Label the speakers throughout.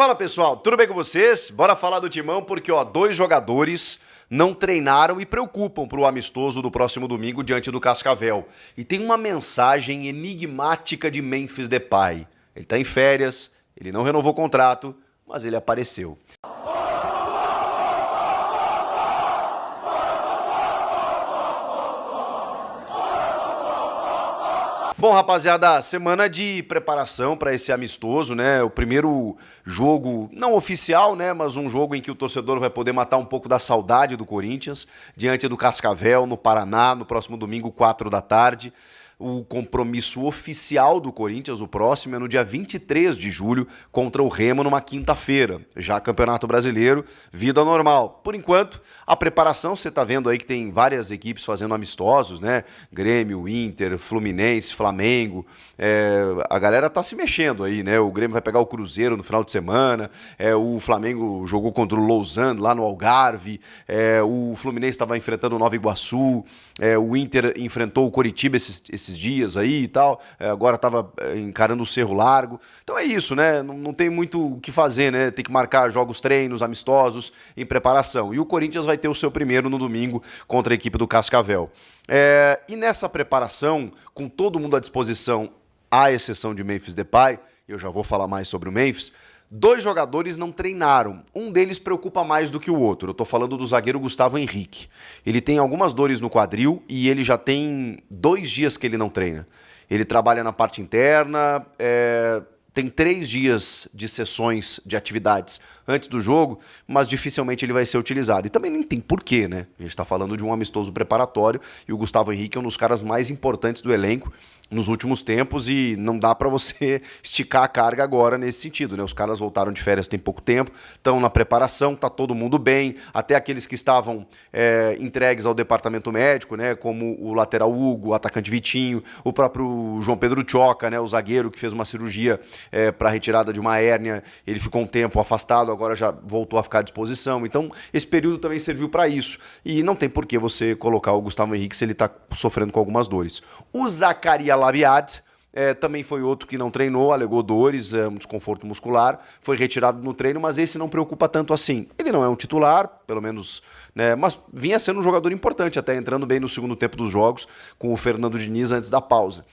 Speaker 1: Fala pessoal, tudo bem com vocês? Bora falar do Timão porque dois jogadores não treinaram e preocupam para o amistoso do próximo domingo diante do Cascavel. E tem uma mensagem enigmática de Memphis Depay. Ele está em férias, ele não renovou o contrato, mas ele apareceu. Bom, rapaziada, semana de preparação para esse amistoso, né? O primeiro jogo, não oficial, né? Mas um jogo em que o torcedor vai poder matar um pouco da saudade do Corinthians, diante do Cascavel, no Paraná, no próximo domingo, 4 da tarde. O compromisso oficial do Corinthians, o próximo, é no dia 23 de julho, contra o Remo, numa quinta-feira. Já Campeonato Brasileiro, vida normal. Por enquanto, a preparação, você tá vendo aí que tem várias equipes fazendo amistosos, né? Grêmio, Inter, Fluminense, Flamengo. A galera tá se mexendo aí, né? O Grêmio vai pegar o Cruzeiro no final de semana. O Flamengo jogou contra o Lausanne, lá no Algarve. O Fluminense estava enfrentando o Nova Iguaçu. O Inter enfrentou o Coritiba esses dias aí e tal, agora estava encarando o Cerro Largo. Então é isso, né? Não tem muito o que fazer, né? Tem que marcar jogos, treinos, amistosos em preparação. E o Corinthians vai ter o seu primeiro no domingo contra a equipe do Cascavel. E nessa preparação, com todo mundo à disposição, à exceção de Memphis Depay, eu já vou falar mais sobre o Memphis, dois jogadores não treinaram. Um deles preocupa mais do que o outro. Eu tô falando do zagueiro Gustavo Henrique. Ele tem algumas dores no quadril e ele já tem 2 dias que ele não treina. Ele trabalha na parte interna, tem 3 dias de sessões de atividades antes do jogo, mas dificilmente ele vai ser utilizado. E também nem tem porquê, né? A gente está falando de um amistoso preparatório e o Gustavo Henrique é um dos caras mais importantes do elenco nos últimos tempos e não dá para você esticar a carga agora nesse sentido, né? Os caras voltaram de férias tem pouco tempo, estão na preparação, tá todo mundo bem, até aqueles que estavam entregues ao departamento médico, né? Como o lateral Hugo, o atacante Vitinho, o próprio João Pedro Tchoca, né? O zagueiro que fez uma cirurgia para retirada de uma hérnia, ele ficou um tempo afastado, agora já voltou a ficar à disposição. Então, esse período também serviu para isso. E não tem por que você colocar o Gustavo Henrique se ele está sofrendo com algumas dores. O Zaccaria Labiad também foi outro que não treinou, alegou dores, um desconforto muscular, foi retirado no treino, mas esse não preocupa tanto assim. Ele não é um titular, pelo menos, né, mas vinha sendo um jogador importante, até entrando bem no segundo tempo dos jogos, com o Fernando Diniz antes da pausa.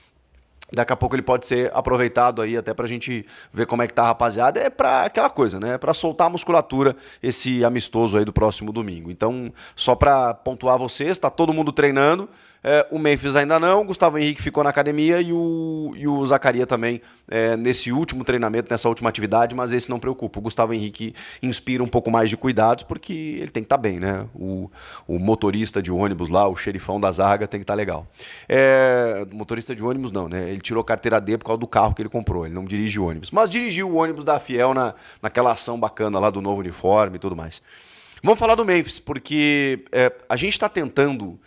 Speaker 1: Daqui a pouco ele pode ser aproveitado aí até pra gente ver como é que tá a rapaziada. É pra aquela coisa, né? Pra soltar a musculatura esse amistoso aí do próximo domingo. Então, só pra pontuar vocês, tá todo mundo treinando. O Memphis ainda não, o Gustavo Henrique ficou na academia e o Zaccaria também nesse último treinamento, nessa última atividade, mas esse não preocupa. O Gustavo Henrique inspira um pouco mais de cuidados porque ele tem que estar bem, né? O motorista de ônibus lá, o xerifão da zaga, tem que estar legal. Motorista de ônibus não, né? Ele tirou carteira D por causa do carro que ele comprou, ele não dirige ônibus. Mas dirigiu o ônibus da Fiel naquela ação bacana lá do novo uniforme e tudo mais. Vamos falar do Memphis, porque a gente está tentando,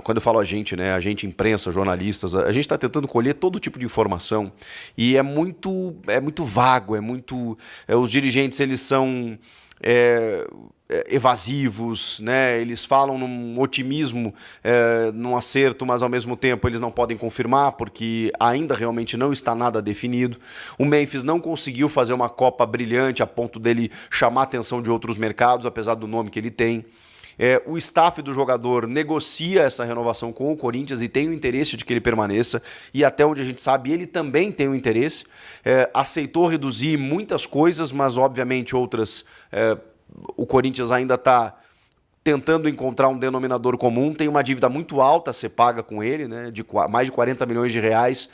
Speaker 1: quando eu falo a gente, né, a gente, imprensa, jornalistas, a gente está tentando colher todo tipo de informação e é muito vago, os dirigentes, eles são evasivos, né? Eles falam num otimismo, num acerto, mas ao mesmo tempo eles não podem confirmar porque ainda realmente não está nada definido. O Memphis não conseguiu fazer uma Copa brilhante a ponto dele chamar a atenção de outros mercados, apesar do nome que ele tem. O staff do jogador negocia essa renovação com o Corinthians e tem o interesse de que ele permaneça, e até onde a gente sabe, ele também tem o interesse. Aceitou reduzir muitas coisas, mas obviamente outras o Corinthians ainda está tentando encontrar um denominador comum. Tem uma dívida muito alta a ser paga com ele, né, de mais de 40 milhões de reais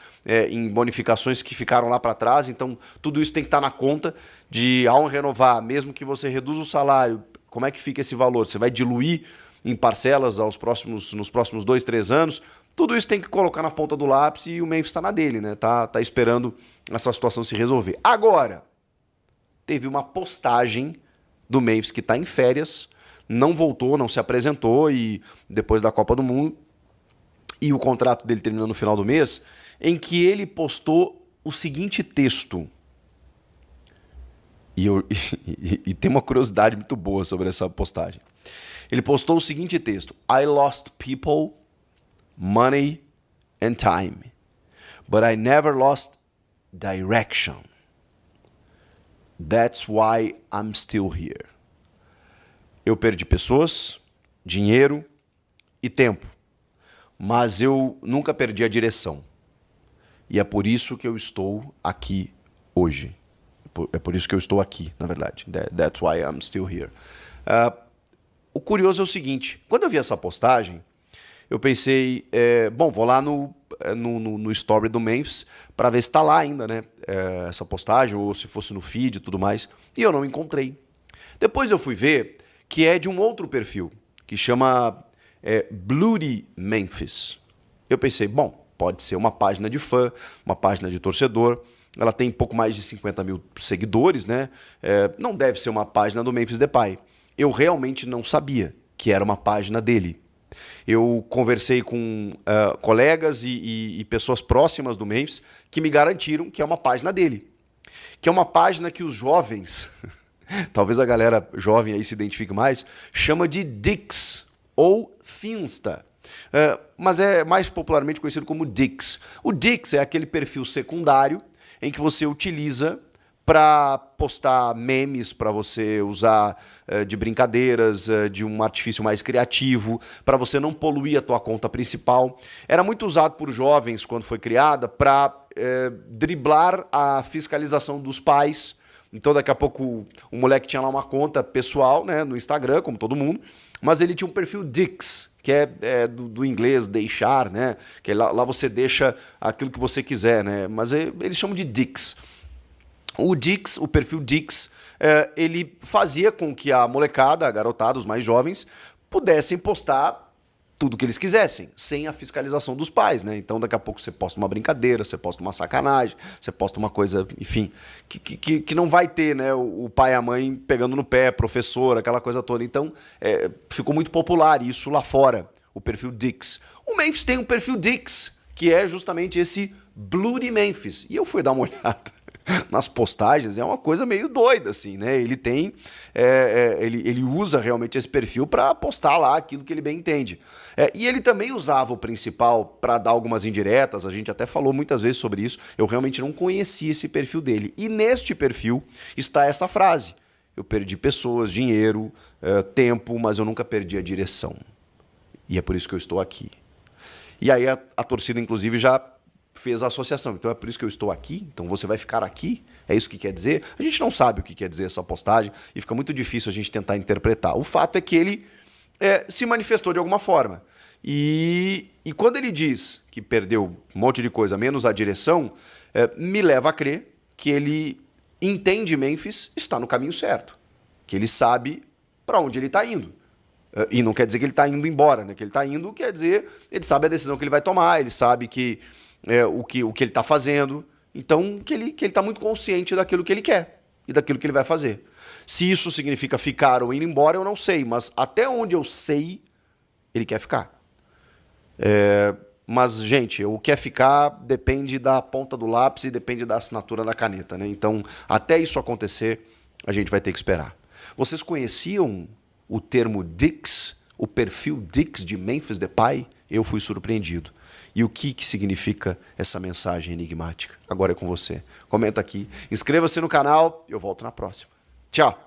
Speaker 1: em bonificações que ficaram lá para trás. Então tudo isso tem que estar na conta de, ao renovar, mesmo que você reduza o salário, como é que fica esse valor? Você vai diluir em parcelas nos próximos 2, 3 anos? Tudo isso tem que colocar na ponta do lápis e o Memphis está na dele, né? Tá esperando essa situação se resolver. Agora, teve uma postagem do Memphis que está em férias, não voltou, não se apresentou e depois da Copa do Mundo, e o contrato dele terminou no final do mês, em que ele postou o seguinte texto. E tem uma curiosidade muito boa sobre essa postagem. Ele postou o seguinte texto: I lost people, money and time, but I never lost direction. That's why I'm still here. Eu perdi pessoas, dinheiro e tempo, mas eu nunca perdi a direção. E é por isso que eu estou aqui hoje. É por isso que eu estou aqui, na verdade. That's why I'm still here. O curioso é o seguinte, quando eu vi essa postagem, eu pensei, bom, vou lá no story do Memphis para ver se está lá ainda, né? Essa postagem, ou se fosse no feed e tudo mais. E eu não encontrei. Depois eu fui ver que é de um outro perfil, que chama Bloody Memphis. Eu pensei, bom, pode ser uma página de fã, uma página de torcedor. Ela tem pouco mais de 50 mil seguidores, né? Não deve ser uma página do Memphis Depay. Eu realmente não sabia que era uma página dele. Eu conversei com colegas e pessoas próximas do Memphis que me garantiram que é uma página dele. Que é uma página que os jovens, talvez a galera jovem aí se identifique mais, chama de Dix ou Finsta. Mas é mais popularmente conhecido como Dix. O Dix é aquele perfil secundário em que você utiliza para postar memes, para você usar de brincadeiras, de um artifício mais criativo, para você não poluir a tua conta principal. Era muito usado por jovens quando foi criada para driblar a fiscalização dos pais. Então daqui a pouco o moleque tinha lá uma conta pessoal, né, no Instagram, como todo mundo, mas ele tinha um perfil Dix, que é do inglês deixar, né, que lá você deixa aquilo que você quiser, né, mas eles chamam de Dix. O Dix, o perfil Dix, ele fazia com que a molecada, a garotada, os mais jovens, pudessem postar tudo que eles quisessem, sem a fiscalização dos pais, né? Então daqui a pouco você posta uma brincadeira, você posta uma sacanagem, você posta uma coisa, enfim, que não vai ter, né, o pai e a mãe pegando no pé, professor, aquela coisa toda. Então ficou muito popular isso lá fora, o perfil Dix. O Memphis tem um perfil Dix, que é justamente esse Bloody Memphis. E eu fui dar uma olhada nas postagens, é uma coisa meio doida, assim, né? Ele tem, ele usa realmente esse perfil para postar lá aquilo que ele bem entende. E ele também usava o principal para dar algumas indiretas, a gente até falou muitas vezes sobre isso, eu realmente não conhecia esse perfil dele. E neste perfil está essa frase: eu perdi pessoas, dinheiro, tempo, mas eu nunca perdi a direção. E é por isso que eu estou aqui. E aí a torcida, inclusive, já fez a associação. Então é por isso que eu estou aqui? Então você vai ficar aqui? É isso que quer dizer? A gente não sabe o que quer dizer essa postagem e fica muito difícil a gente tentar interpretar. O fato é que ele se manifestou de alguma forma. E quando ele diz que perdeu um monte de coisa, menos a direção, me leva a crer que ele entende Memphis está no caminho certo. Que ele sabe para onde ele está indo. E não quer dizer que ele está indo embora, né? Que ele está indo quer dizer, ele sabe a decisão que ele vai tomar, ele sabe que o que ele está fazendo. Então, que ele está muito consciente daquilo que ele quer e daquilo que ele vai fazer. Se isso significa ficar ou ir embora, eu não sei. Mas até onde eu sei, ele quer ficar. Mas, gente, o quer ficar depende da ponta do lápis e depende da assinatura da caneta, né? Então, até isso acontecer, a gente vai ter que esperar. Vocês conheciam o termo Dix, o perfil Dix de Memphis Depay? Eu fui surpreendido. E o que significa essa mensagem enigmática? Agora é com você. Comenta aqui, inscreva-se no canal e eu volto na próxima. Tchau!